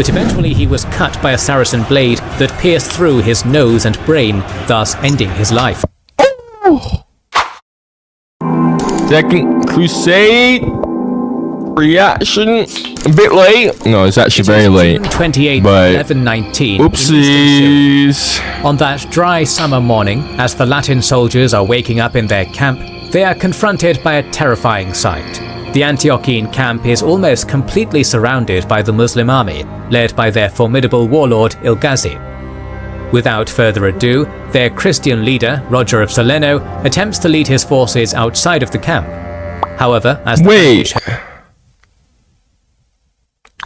but eventually he was cut by a Saracen blade that pierced through his nose and brain, thus ending his life. Second Crusade reaction a bit late. No, it's actually very late. 28, but 1119. Oopsies. On that dry summer morning, as the Latin soldiers are waking up in their camp, they are confronted by a terrifying sight. The Antiochian camp is almost completely surrounded by the Muslim army, led by their formidable warlord Ilghazi. Without further ado, their Christian leader, Roger of Salerno, attempts to lead his forces outside of the camp. However, as the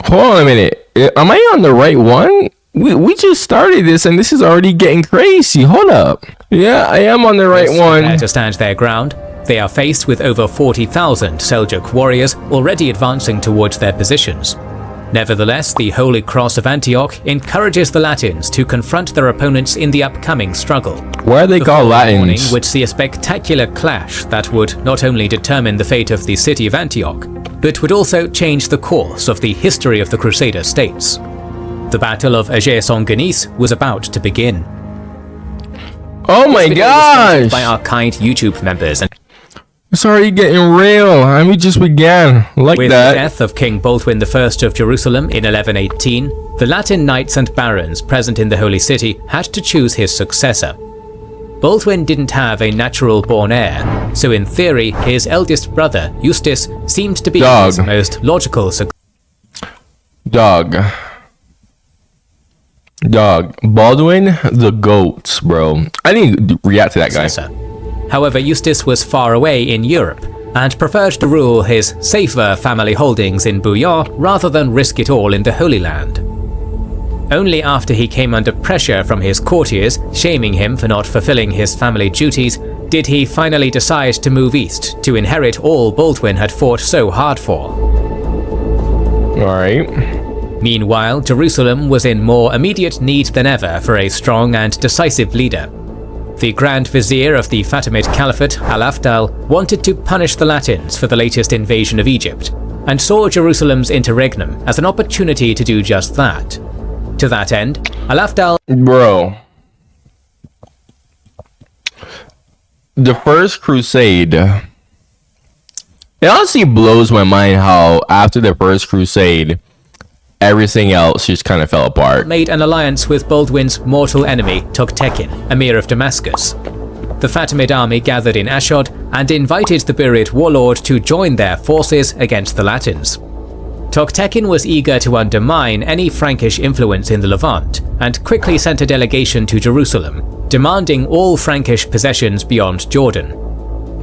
Hold on a minute. Am I on the right one? We just started this and this is already getting crazy. Hold up. Yeah, I am on the right one. To stand their ground, they are faced with over 40,000 Seljuk warriors already advancing towards their positions. Nevertheless, the Holy Cross of Antioch encourages the Latins to confront their opponents in the upcoming struggle. Why are they called Latins? The morning would see a spectacular clash that would not only determine the fate of the city of Antioch, but would also change the course of the history of the Crusader states. The Battle of Ager Sanguinis was about to begin. Oh my gosh! By our kind YouTube members. It's already getting real. I mean, just began like With that. the death of King Baldwin I of Jerusalem in 1118, the Latin knights and barons present in the Holy City had to choose his successor. Baldwin didn't have a natural-born heir, so in theory, his eldest brother, Eustace, seemed to be his most logical successor. Baldwin the goats, bro. I need to react to that guy. However, Eustace was far away in Europe and preferred to rule his safer family holdings in Bouillon rather than risk it all in the Holy Land. Only after he came under pressure from his courtiers, shaming him for not fulfilling his family duties, did he finally decide to move east to inherit all Baldwin had fought so hard for. Alright. Meanwhile, Jerusalem was in more immediate need than ever for a strong and decisive leader. The Grand Vizier of the Fatimid Caliphate, Al-Afdal, wanted to punish the Latins for the latest invasion of Egypt, and saw Jerusalem's interregnum as an opportunity to do just that. To that end, Al-Afdal... Bro. The First Crusade. It honestly blows my mind how after the First Crusade, everything else just kind of fell apart. Made an alliance with Baldwin's mortal enemy, Toghtekin, Emir of Damascus. The Fatimid army gathered in Ashdod and invited the Burid warlord to join their forces against the Latins. Toghtekin was eager to undermine any Frankish influence in the Levant and quickly sent a delegation to Jerusalem, demanding all Frankish possessions beyond Jordan.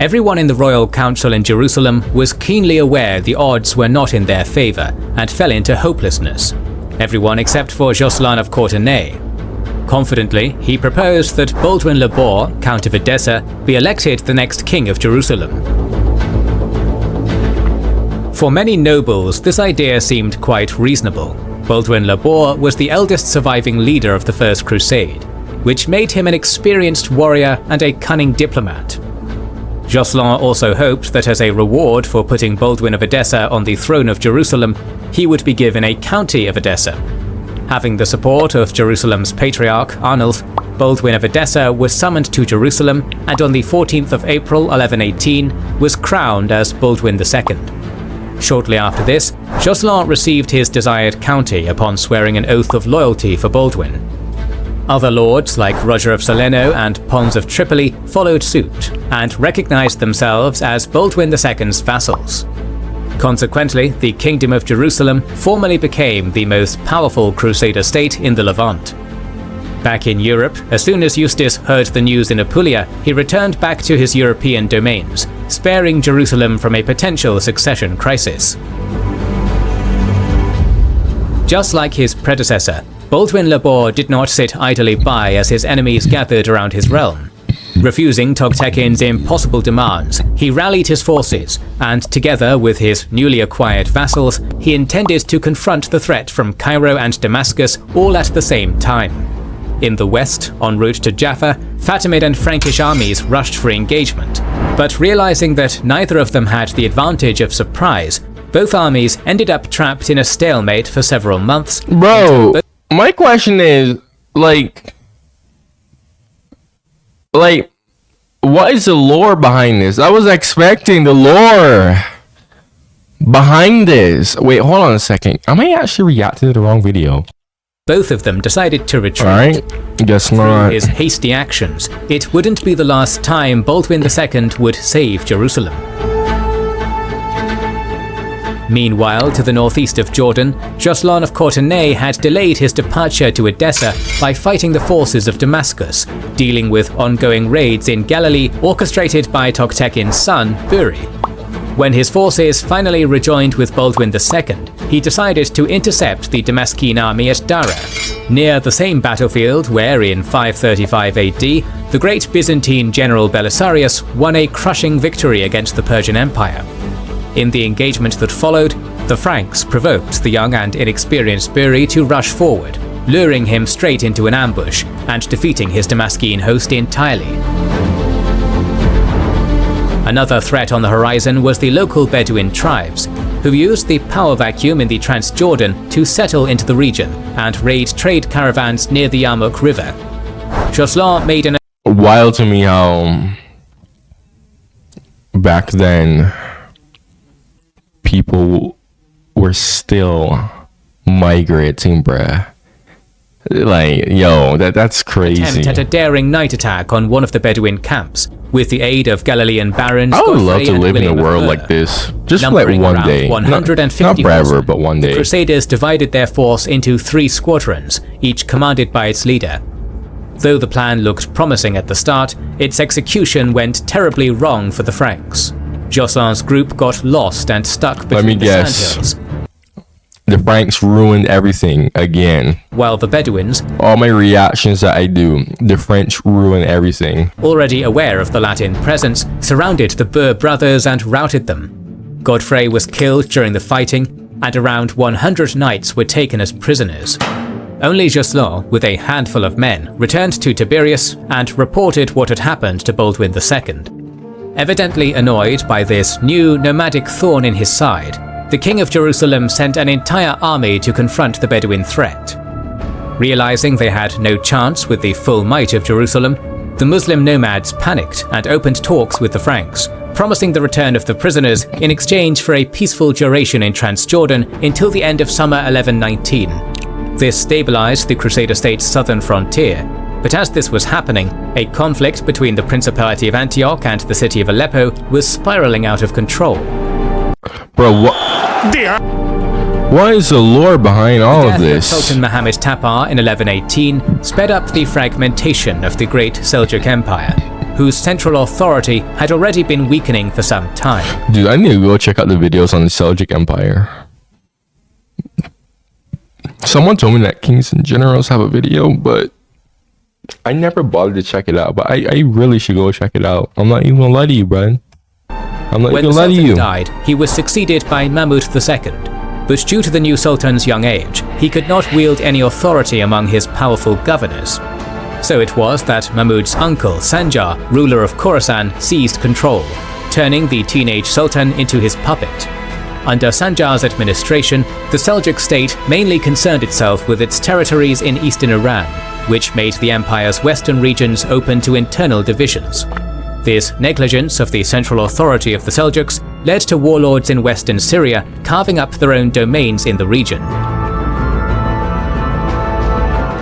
Everyone in the royal council in Jerusalem was keenly aware the odds were not in their favor and fell into hopelessness. Everyone except for Joscelin of Courtenay. Confidently, he proposed that Baldwin le Boar, Count of Edessa, be elected the next king of Jerusalem. For many nobles, this idea seemed quite reasonable. Baldwin le Boar was the eldest surviving leader of the First Crusade, which made him an experienced warrior and a cunning diplomat. Joscelin also hoped that as a reward for putting Baldwin of Edessa on the throne of Jerusalem, he would be given a county of Edessa. Having the support of Jerusalem's patriarch, Arnulf, Baldwin of Edessa was summoned to Jerusalem and on the 14th of April 1118 was crowned as Baldwin II. Shortly after this, Joscelin received his desired county upon swearing an oath of loyalty for Baldwin. Other lords like Roger of Salerno and Pons of Tripoli followed suit and recognized themselves as Baldwin II's vassals. Consequently, the Kingdom of Jerusalem formally became the most powerful Crusader state in the Levant. Back in Europe, as soon as Eustace heard the news in Apulia, he returned back to his European domains, sparing Jerusalem from a potential succession crisis. Just like his predecessor, Baldwin le Boar did not sit idly by as his enemies gathered around his realm. Refusing Toghtekin's impossible demands, he rallied his forces, and together with his newly acquired vassals, he intended to confront the threat from Cairo and Damascus all at the same time. In the west, en route to Jaffa, Fatimid and Frankish armies rushed for engagement, but realizing that neither of them had the advantage of surprise, Both armies ended up trapped in a stalemate for several months. Bro, my question is, like, what is the lore behind this? I was expecting the lore behind this. Wait, hold on a second. I may actually reacting to the wrong video. Both of them decided to retreat. Alright, guess not. Through his hasty actions, it wouldn't be the last time Baldwin II would save Jerusalem. Meanwhile, to the northeast of Jordan, Jocelyn of Courtenay had delayed his departure to Edessa by fighting the forces of Damascus, dealing with ongoing raids in Galilee orchestrated by Toktekin's son, Buri. When his forces finally rejoined with Baldwin II, he decided to intercept the Damascene army at Dara, near the same battlefield where, in 535 AD, the great Byzantine general Belisarius won a crushing victory against the Persian Empire. In the engagement that followed, the Franks provoked the young and inexperienced Buri to rush forward, luring him straight into an ambush and defeating his Damascene host entirely. Another threat on the horizon was the local Bedouin tribes, who used the power vacuum in the Transjordan to settle into the region and raid trade caravans near the Yarmouk River. Jocelyn made an Wild to me how back then people were still migrating, bruh. Like, yo, that's crazy. Attempt at a daring night attack on one of the Bedouin camps, with the aid of Galilean barons. I would Godfrey love to and live in William a world of like this, just like Numbering one around day. 150 not forever, horsemen, but one the day. Crusaders divided their force into 3 squadrons, each commanded by its leader. Though the plan looked promising at the start, its execution went terribly wrong for the Franks. Jocelyn's group got lost and stuck between the sandhills, the Franks ruined everything again. while the Bedouins, All my reactions that I do, the French ruin everything. already aware of the Latin presence, surrounded the Bur brothers and routed them. Godfrey was killed during the fighting, and around 100 knights were taken as prisoners. Only Jocelyn, with a handful of men, returned to Tiberias and reported what had happened to Baldwin II. Evidently annoyed by this new nomadic thorn in his side, the King of Jerusalem sent an entire army to confront the Bedouin threat. Realizing they had no chance with the full might of Jerusalem, the Muslim nomads panicked and opened talks with the Franks, promising the return of the prisoners in exchange for a peaceful duration in Transjordan until the end of summer 1119. This stabilized the Crusader state's southern frontier, but as this was happening, a conflict between the Principality of Antioch and the city of Aleppo was spiraling out of control. Bro, what is the lore behind all of this? Sultan Muhammad Tapar in 1118 sped up the fragmentation of the great Seljuk Empire, whose central authority had already been weakening for some time. Dude, I need to go check out the videos on the Seljuk Empire. Someone told me that kings and generals have a video, but I never bothered to check it out. But I really should go check it out. I'm not even gonna lie to you, bro. I'm not When even the gonna lie to Sultan you. died, he was succeeded by Mahmud II, but due to the new Sultan's young age, he could not wield any authority among his powerful governors. So it was that Mahmud's uncle, Sanjar, ruler of Khorasan, seized control, turning the teenage Sultan into his puppet. Under Sanjar's administration, the Seljuk state mainly concerned itself with its territories in eastern Iran, which made the empire's western regions open to internal divisions. This negligence of the central authority of the Seljuks led to warlords in western Syria carving up their own domains in the region.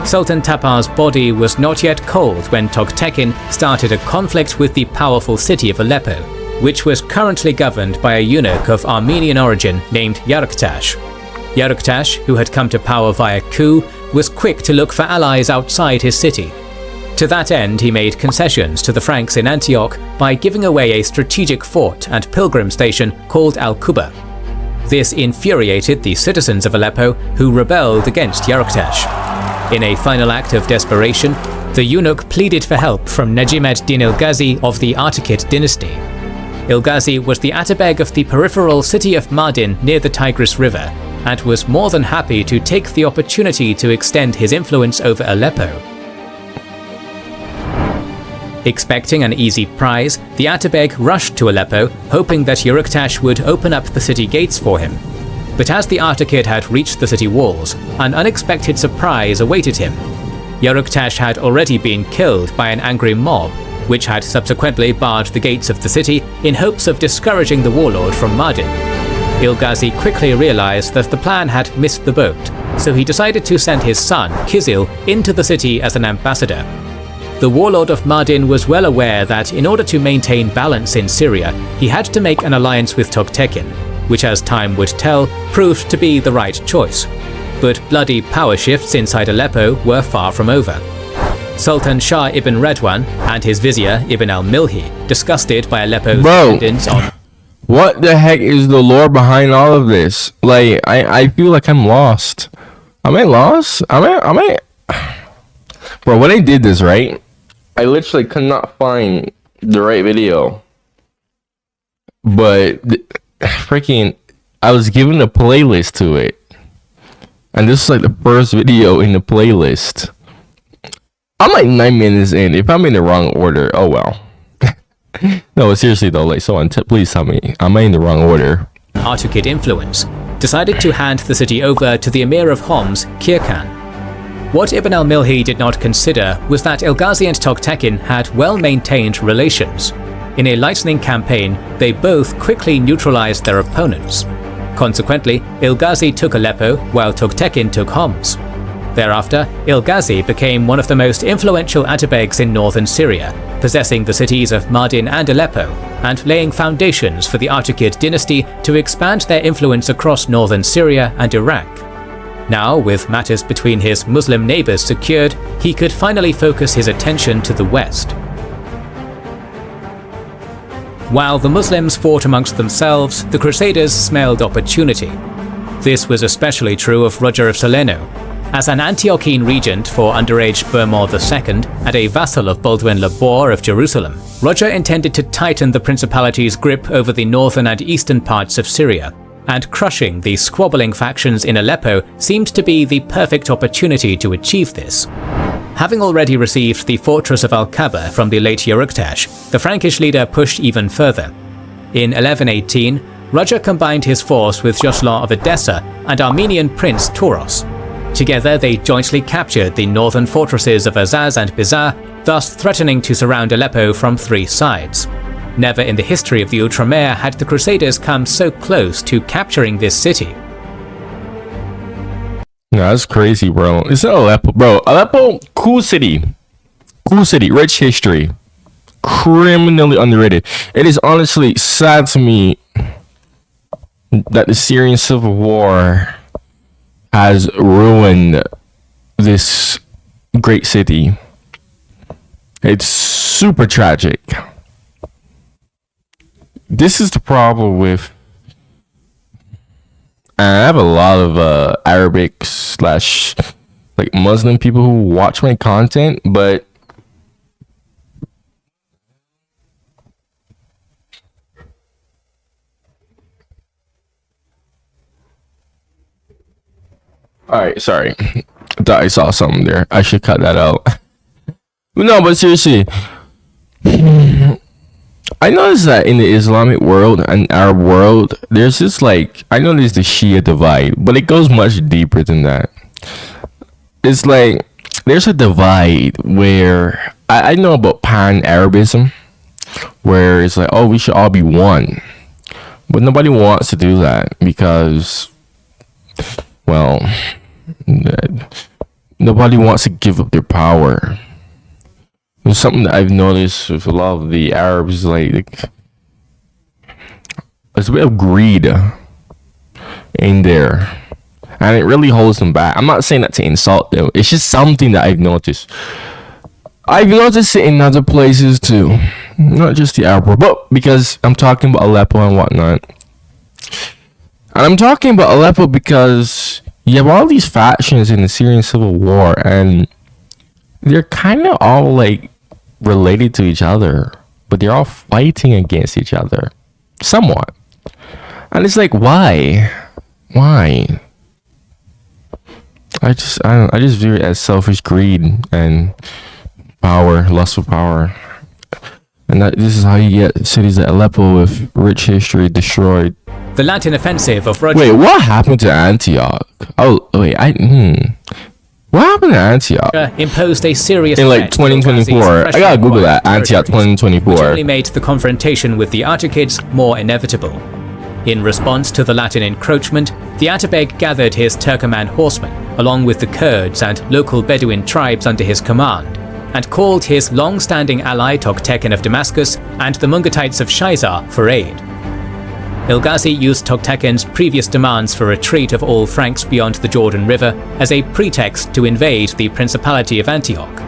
Sultan Tapar's body was not yet cold when Toktekin started a conflict with the powerful city of Aleppo, which was currently governed by a eunuch of Armenian origin named Yaruktash. Yaruktash, who had come to power via coup, was quick to look for allies outside his city. To that end, he made concessions to the Franks in Antioch by giving away a strategic fort and pilgrim station called Al-Quba. This infuriated the citizens of Aleppo, who rebelled against Yaruktash. In a final act of desperation, the eunuch pleaded for help from Najim ad-Din al-Ghazi of the Artuqid dynasty. Il-Ghazi was the Atabeg of the peripheral city of Mardin near the Tigris River, and was more than happy to take the opportunity to extend his influence over Aleppo. Expecting an easy prize, the Atabeg rushed to Aleppo, hoping that Uruktash would open up the city gates for him. But as the Artuqid had reached the city walls, an unexpected surprise awaited him. Uruktash had already been killed by an angry mob, which had subsequently barred the gates of the city in hopes of discouraging the warlord from Mardin. Ilghazi quickly realized that the plan had missed the boat, so he decided to send his son, Kizil, into the city as an ambassador. The warlord of Mardin was well aware that in order to maintain balance in Syria, he had to make an alliance with Toghtekin, which as time would tell, proved to be the right choice. But bloody power shifts inside Aleppo were far from over. Sultan Shah ibn Redwan and his vizier Ibn al-Milhi, disgusted by Aleppo's dependence on... What the heck is the lore behind all of this? Like, I feel like I'm lost. Am I lost? Am I... Bro, when I did this, right? I literally could not find the right video. But freaking, I was given a playlist to it. And this is like the first video in the playlist. I'm like 9 minutes in. If I'm in the wrong order, oh well. No, seriously though, like someone please tell me, am I in the wrong order? Artuqid influence, decided to hand the city over to the Emir of Homs, Kirkan. What Ibn al-Milhi did not consider was that Ilghazi and Toghtekin had well-maintained relations. In a lightning campaign, they both quickly neutralized their opponents. Consequently, Ilghazi took Aleppo while Toghtekin took Homs. Thereafter, Ilghazi became one of the most influential Atabegs in northern Syria, possessing the cities of Mardin and Aleppo, and laying foundations for the Artuqid dynasty to expand their influence across northern Syria and Iraq. Now, with matters between his Muslim neighbors secured, he could finally focus his attention to the west. While the Muslims fought amongst themselves, the Crusaders smelled opportunity. This was especially true of Roger of Salerno. As an Antiochene regent for underage Bohemond II and a vassal of Baldwin le Boar of Jerusalem, Roger intended to tighten the principality's grip over the northern and eastern parts of Syria, and crushing the squabbling factions in Aleppo seemed to be the perfect opportunity to achieve this. Having already received the fortress of Al-Kaba from the late Uruktash, the Frankish leader pushed even further. In 1118, Roger combined his force with Jocelyn of Edessa and Armenian prince Tauros. Together they jointly captured the northern fortresses of Azaz and Bizar, thus threatening to surround Aleppo from 3 sides. Never in the history of the Outremer had the Crusaders come so close to capturing this city. No, that's crazy, bro. It's not Aleppo, bro. Aleppo, cool city. Cool city, rich history. Criminally underrated. It is honestly sad to me that the Syrian civil war has ruined this great city. It's super tragic. This is the problem with, I have a lot of Arabic / like Muslim people who watch my content, but alright, sorry. I thought I saw something there. I should cut that out. No, but seriously, I noticed that in the Islamic world and Arab world, there's this like, I know there's the Shia divide, but it goes much deeper than that. It's like, there's a divide where, I know about pan-Arabism, where it's like, oh, we should all be one. But nobody wants to do that because, well, nobody wants to give up their power. There's something that I've noticed with a lot of the Arabs, like there's a bit of greed in there, and it really holds them back. I'm not saying that to insult them. It's just something that I've noticed. I've noticed it in other places too, not just the Arab world, but because I'm talking about Aleppo and whatnot. And I'm talking about Aleppo because you have all these factions in the Syrian civil war, and they're kind of all like related to each other, but they're all fighting against each other somewhat. And it's like, why I just view it as selfish greed and power, lust for power. And this is how you get cities like Aleppo with rich history destroyed. The Latin offensive of Roger... Wait, what happened to Antioch? Oh, wait, What happened to Antioch? Imposed a serious in like 2024. I gotta Google that. Antioch 2024. Which only made the confrontation with the Artuqids more inevitable. In response to the Latin encroachment, the Atabeg gathered his Turkoman horsemen, along with the Kurds and local Bedouin tribes under his command, and called his long-standing ally Toktekin of Damascus and the Mungatites of Shaizar for aid. Ilghazi used Toktekin's previous demands for retreat of all Franks beyond the Jordan River as a pretext to invade the Principality of Antioch.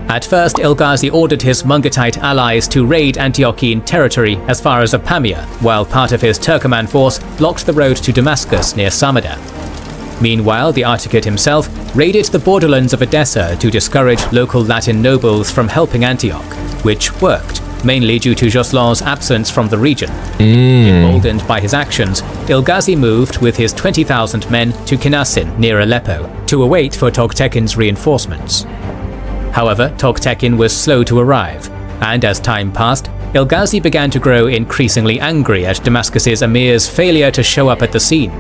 At first, Ilghazi ordered his Mungatite allies to raid Antiochene territory as far as Apamia, while part of his Turkoman force blocked the road to Damascus near Samada. Meanwhile, the Artuqid himself raided the borderlands of Edessa to discourage local Latin nobles from helping Antioch, which worked, mainly due to Joslan's absence from the region. Emboldened by his actions, Ilghazi moved with his 20,000 men to Kinasin near Aleppo to await for Toktekin's reinforcements. However, Toktekin was slow to arrive, and as time passed, Ilghazi began to grow increasingly angry at Damascus's emir's failure to show up at the scene.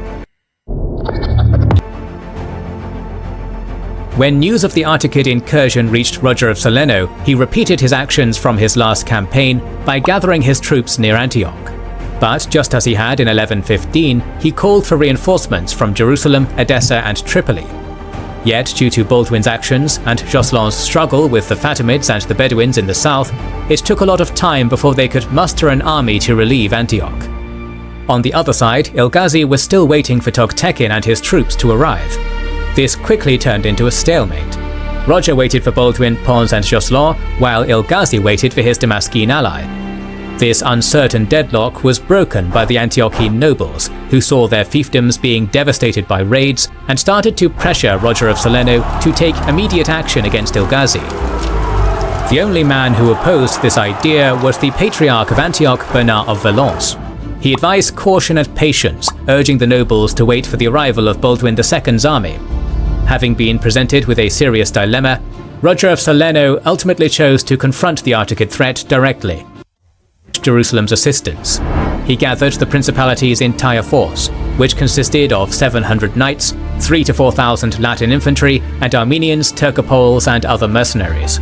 When news of the Artuqid incursion reached Roger of Salerno, he repeated his actions from his last campaign by gathering his troops near Antioch. But just as he had in 1115, he called for reinforcements from Jerusalem, Edessa and Tripoli. Yet, due to Baldwin's actions and Joslan's struggle with the Fatimids and the Bedouins in the south, it took a lot of time before they could muster an army to relieve Antioch. On the other side, Ilghazi was still waiting for Toktekin and his troops to arrive. This quickly turned into a stalemate. Roger waited for Baldwin, Pons and Joslan, while Ilghazi waited for his Damascene ally. This uncertain deadlock was broken by the Antiochene nobles, who saw their fiefdoms being devastated by raids and started to pressure Roger of Salerno to take immediate action against Ilghazi. The only man who opposed this idea was the Patriarch of Antioch, Bernard of Valence. He advised caution and patience, urging the nobles to wait for the arrival of Baldwin II's army. Having been presented with a serious dilemma, Roger of Salerno ultimately chose to confront the Artuqid threat directly. Jerusalem's assistance. He gathered the Principality's entire force, which consisted of 700 knights, 3,000 to 4,000 Latin infantry, and Armenians, Turcopoles, and other mercenaries.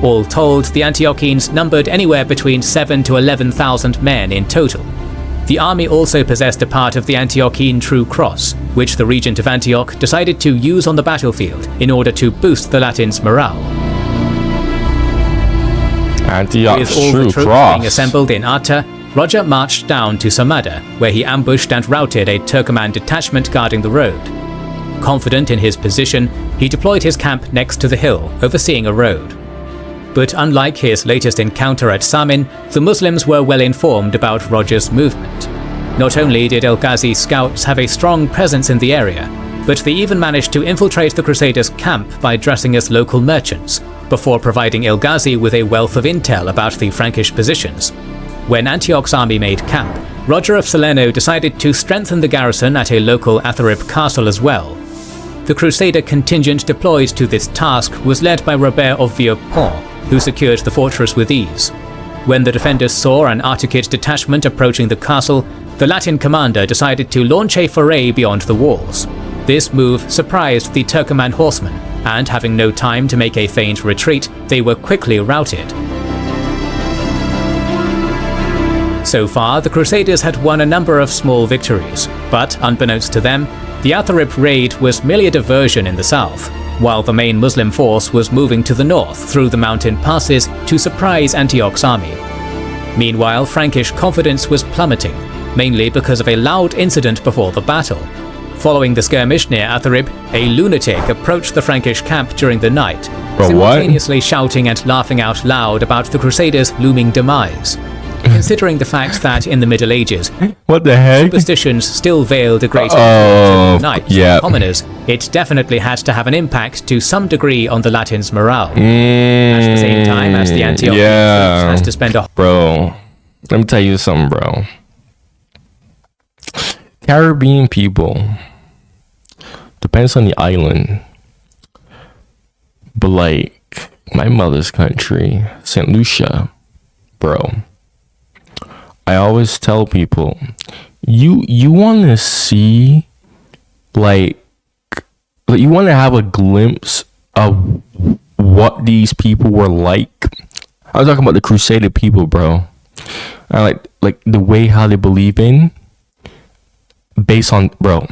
All told, the Antiochenes numbered anywhere between 7,000 to 11,000 men in total. The army also possessed a part of the Antiochene True Cross, which the regent of Antioch decided to use on the battlefield in order to boost the Latins' morale. Antioch's With all True the troops Cross being assembled in Arta, Roger marched down to Samada, where he ambushed and routed a Turkoman detachment guarding the road. Confident in his position, he deployed his camp next to the hill, overseeing a road. But unlike his latest encounter at Samin, the Muslims were well informed about Roger's movement. Not only did Ilghazi's scouts have a strong presence in the area, but they even managed to infiltrate the Crusaders' camp by dressing as local merchants, before providing Ilghazi with a wealth of intel about the Frankish positions. When Antioch's army made camp, Roger of Salerno decided to strengthen the garrison at a local Atharib castle as well. The Crusader contingent deployed to this task was led by Robert of Vieux-Pont, who secured the fortress with ease. When the defenders saw an Artuqid detachment approaching the castle, the Latin commander decided to launch a foray beyond the walls. This move surprised the Turkoman horsemen, and having no time to make a feigned retreat, they were quickly routed. So far, the Crusaders had won a number of small victories, but unbeknownst to them, the Atharib raid was merely a diversion in the south, while the main Muslim force was moving to the north through the mountain passes to surprise Antioch's army. Meanwhile, Frankish confidence was plummeting, mainly because of a loud incident before the battle. Following the skirmish near Atharib, a lunatic approached the Frankish camp during the night, simultaneously shouting and laughing out loud about the Crusaders' looming demise. Considering the fact that in the Middle Ages, what the heck? Superstitions still veiled a great influence over knights and commoners, it definitely had to have an impact to some degree on the Latins' morale. At the same time as the Antioch has to spend a... Bro, let me tell you something, bro. Caribbean people, depends on the island, but like my mother's country, St. Lucia, bro, I always tell people, you want to see, like you want to have a glimpse of what these people were like. I was talking about the Crusader people, bro. I like the way how they believe in, based on, bro.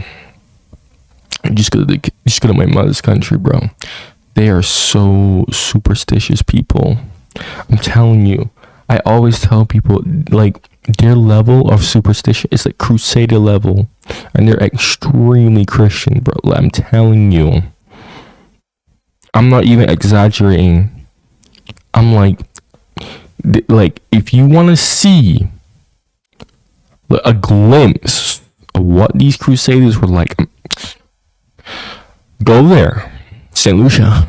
Just go to my mother's country, bro. They are so superstitious people. I'm telling you. I always tell people, like, their level of superstition is like Crusader level, and they're extremely Christian, bro. I'm telling you. I'm not even exaggerating. I'm like if you want to see a glimpse of what these Crusaders were like, go there, St. Lucia.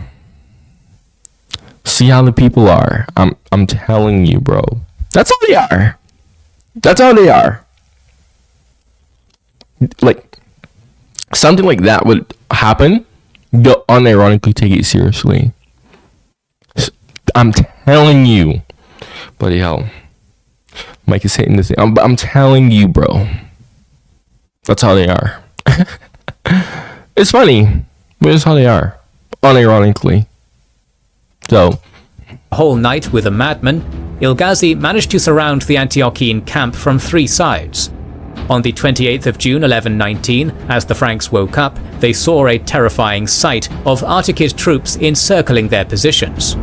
See how the people are. I'm telling you, bro. That's how they are. That's how they are. Like, something like that would happen, you'll unironically take it seriously. I'm telling you. Bloody hell. Mike is hitting this thing. I'm telling you, bro. That's how they are. It's funny, but it's how they are. Unironically. So, a whole night with a madman, Ilghazi managed to surround the Antiochian camp from 3 sides. On the 28th of June 1119, as the Franks woke up, they saw a terrifying sight of Artuqid troops encircling their positions.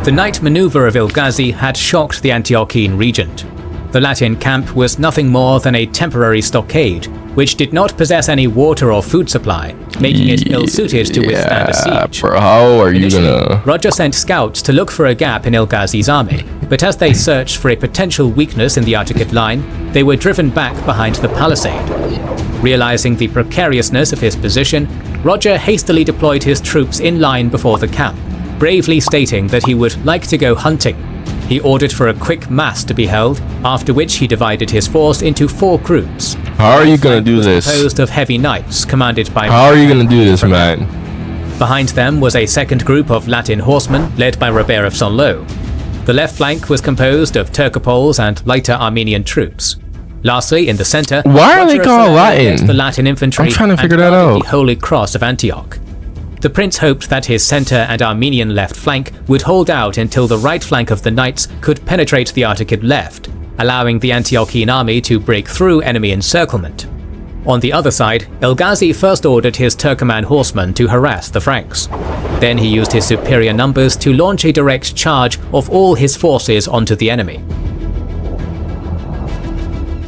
The night maneuver of Ilghazi had shocked the Antiochian regent. The Latin camp was nothing more than a temporary stockade, which did not possess any water or food supply, making it ill-suited to withstand a siege. Bro, how are you gonna... Roger sent scouts to look for a gap in Ilghazi's army, but as they searched for a potential weakness in the Artuqid line, they were driven back behind the palisade. Realizing the precariousness of his position, Roger hastily deployed his troops in line before the camp, bravely stating that he would like to go hunting. He ordered for a quick mass to be held, after which he divided his force into 4 groups. How are you gonna do this? Composed of heavy knights, commanded by... How are you gonna do this, man? Behind them was a second group of Latin horsemen, led by Robert of Saint-Lô. The left flank was composed of Turcopoles and lighter Armenian troops. Lastly, in the center, why are they called Latin? The Latin infantry. I'm trying to figure that out. The Holy Cross of Antioch. The prince hoped that his center and Armenian left flank would hold out until the right flank of the knights could penetrate the Artuqid left, allowing the Antiochian army to break through enemy encirclement. On the other side, Ilghazi first ordered his Turkoman horsemen to harass the Franks. Then he used his superior numbers to launch a direct charge of all his forces onto the enemy.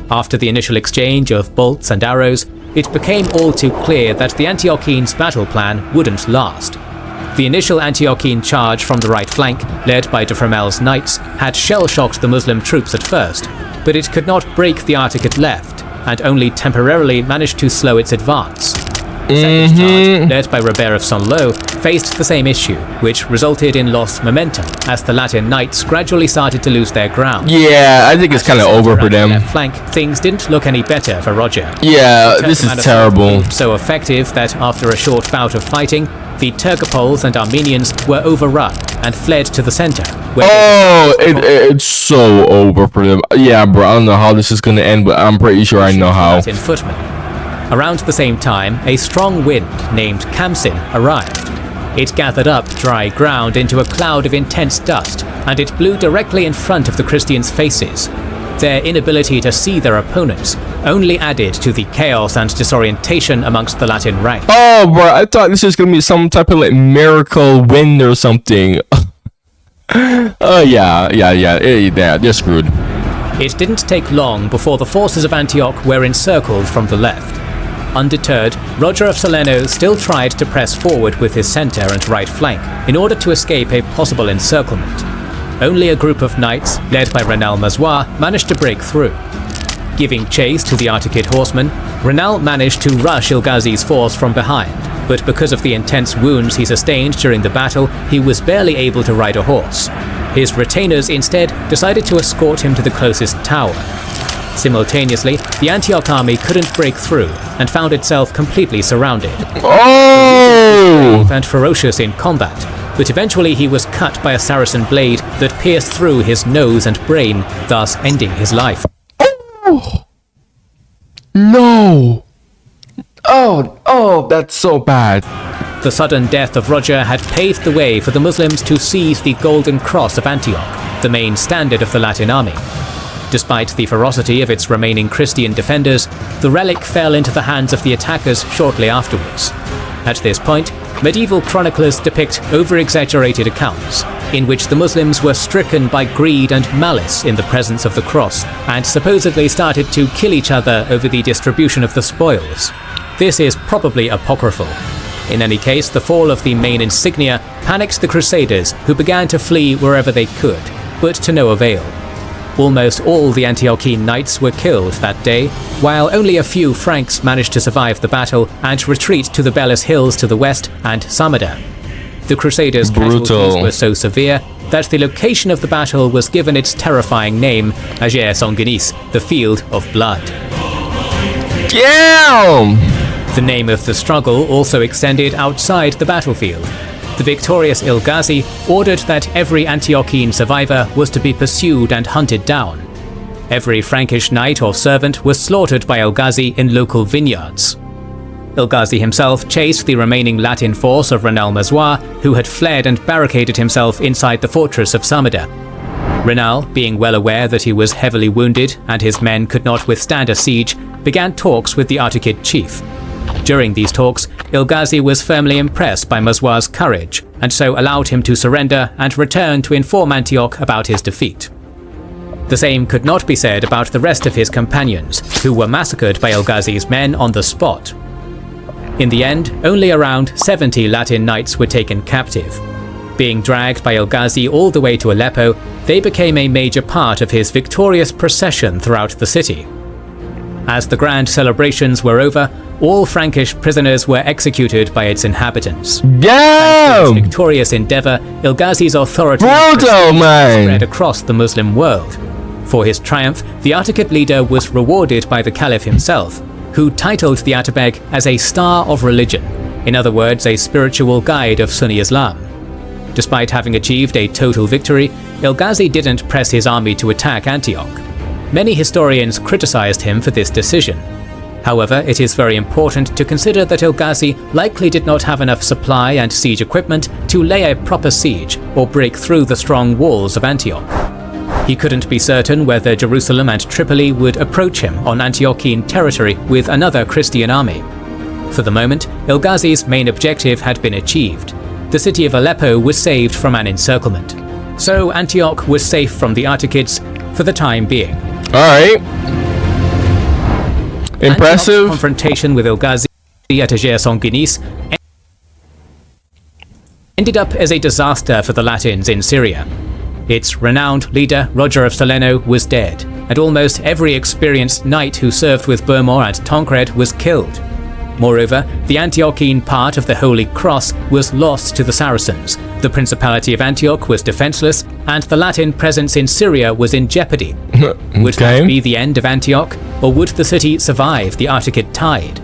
After the initial exchange of bolts and arrows, it became all too clear that the Antiochians' battle plan wouldn't last. The initial Antiochian charge from the right flank, led by de Fremel's knights, had shell-shocked the Muslim troops at first, but it could not break the Artuqid left, and only temporarily managed to slow its advance. The second charge, led by Robert of Saint-Lô, faced the same issue, which resulted in lost momentum as the Latin knights gradually started to lose their ground. Yeah, I think it's kind of over for them. Left flank, things didn't look any better for Roger. Yeah, this is terrible. So effective that after a short bout of fighting, the Turcopoles and Armenians were overrun and fled to the center. It's so over for them. Yeah, bro, I don't know how this is gonna end, but I'm pretty sure I know how. Latin footmen. Around the same time, a strong wind named Kamsin arrived. It gathered up dry ground into a cloud of intense dust, and it blew directly in front of the Christians' faces. Their inability to see their opponents only added to the chaos and disorientation amongst the Latin ranks. Oh, bro, I thought this was gonna be some type of like miracle wind or something. Oh, yeah, they're screwed. It didn't take long before the forces of Antioch were encircled from the left. Undeterred, Roger of Salerno still tried to press forward with his center and right flank in order to escape a possible encirclement. Only a group of knights, led by Renal Mazois, managed to break through. Giving chase to the Artuqid horsemen, Renal managed to rush Ilghazi's force from behind, but because of the intense wounds he sustained during the battle, he was barely able to ride a horse. His retainers instead decided to escort him to the closest tower. Simultaneously, the Antioch army couldn't break through and found itself completely surrounded. Oh! And ferocious in combat, but eventually he was cut by a Saracen blade that pierced through his nose and brain, thus ending his life. Oh! No! Oh, that's so bad. The sudden death of Roger had paved the way for the Muslims to seize the Golden Cross of Antioch, the main standard of the Latin army. Despite the ferocity of its remaining Christian defenders, the relic fell into the hands of the attackers shortly afterwards. At this point, medieval chroniclers depict over-exaggerated accounts, in which the Muslims were stricken by greed and malice in the presence of the cross, and supposedly started to kill each other over the distribution of the spoils. This is probably apocryphal. In any case, the fall of the main insignia panicked the Crusaders, who began to flee wherever they could, but to no avail. Almost all the Antiochene knights were killed that day, while only a few Franks managed to survive the battle and retreat to the Belus Hills to the west and Samada. The Crusaders' casualties were so severe that the location of the battle was given its terrifying name, Ager Sanguinis, the Field of Blood. Damn! The name of the struggle also extended outside the battlefield. The victorious Ilghazi ordered that every Antiochene survivor was to be pursued and hunted down. Every Frankish knight or servant was slaughtered by Ilghazi in local vineyards. Ilghazi himself chased the remaining Latin force of Renal Mazois, who had fled and barricaded himself inside the fortress of Samada. Renal, being well aware that he was heavily wounded and his men could not withstand a siege, began talks with the Artuqid chief. During these talks, Ilghazi was firmly impressed by Mazois' courage, and so allowed him to surrender and return to inform Antioch about his defeat. The same could not be said about the rest of his companions, who were massacred by Ilghazi's men on the spot. In the end, only around 70 Latin knights were taken captive. Being dragged by Ilghazi all the way to Aleppo, they became a major part of his victorious procession throughout the city. As the grand celebrations were over, all Frankish prisoners were executed by its inhabitants. Damn! Thanks to his victorious endeavor, Ilghazi's authority spread across the Muslim world. For his triumph, the Artuqid leader was rewarded by the Caliph himself, who titled the Atabeg as a star of religion, in other words, a spiritual guide of Sunni Islam. Despite having achieved a total victory, Ilghazi didn't press his army to attack Antioch. Many historians criticized him for this decision. However, it is very important to consider that Ilghazi likely did not have enough supply and siege equipment to lay a proper siege or break through the strong walls of Antioch. He couldn't be certain whether Jerusalem and Tripoli would approach him on Antiochene territory with another Christian army. For the moment, Ilghazi's main objective had been achieved. The city of Aleppo was saved from an encirclement. So Antioch was safe from the Artuqids for the time being. Alright. Impressive. Antioch's confrontation with Ilghazi at Ager Sanguinis ended up as a disaster for the Latins in Syria. Its renowned leader, Roger of Salerno, was dead, and almost every experienced knight who served with Bohemond and Tancred was killed. Moreover, the Antiochene part of the Holy Cross was lost to the Saracens, the Principality of Antioch was defenseless, and the Latin presence in Syria was in jeopardy. Would that be the end of Antioch, or would the city survive the Artuqid tide?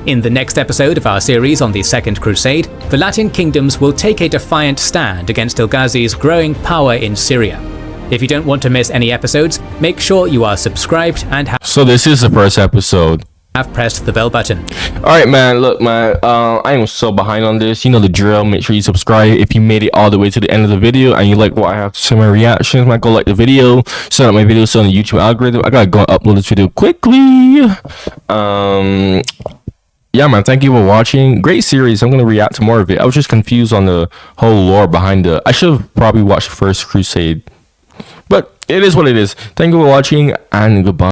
In the next episode of our series on the Second Crusade, the Latin kingdoms will take a defiant stand against Ilghazi's growing power in Syria. If you don't want to miss any episodes, make sure you are subscribed and So this is the first episode. Have pressed the bell button. Alright man, look man, I am so behind on this. You know the drill. Make sure you subscribe if you made it all the way to the end of the video and you like what I have to say, my reactions. Man, go like the video, set up my video so on the YouTube algorithm. I gotta go and upload this video quickly. Yeah man, thank you for watching. Great series. I'm gonna react to more of it. I was just confused on the whole lore behind the I should have probably watched the first Crusade, but it is what it is. Thank you for watching and goodbye.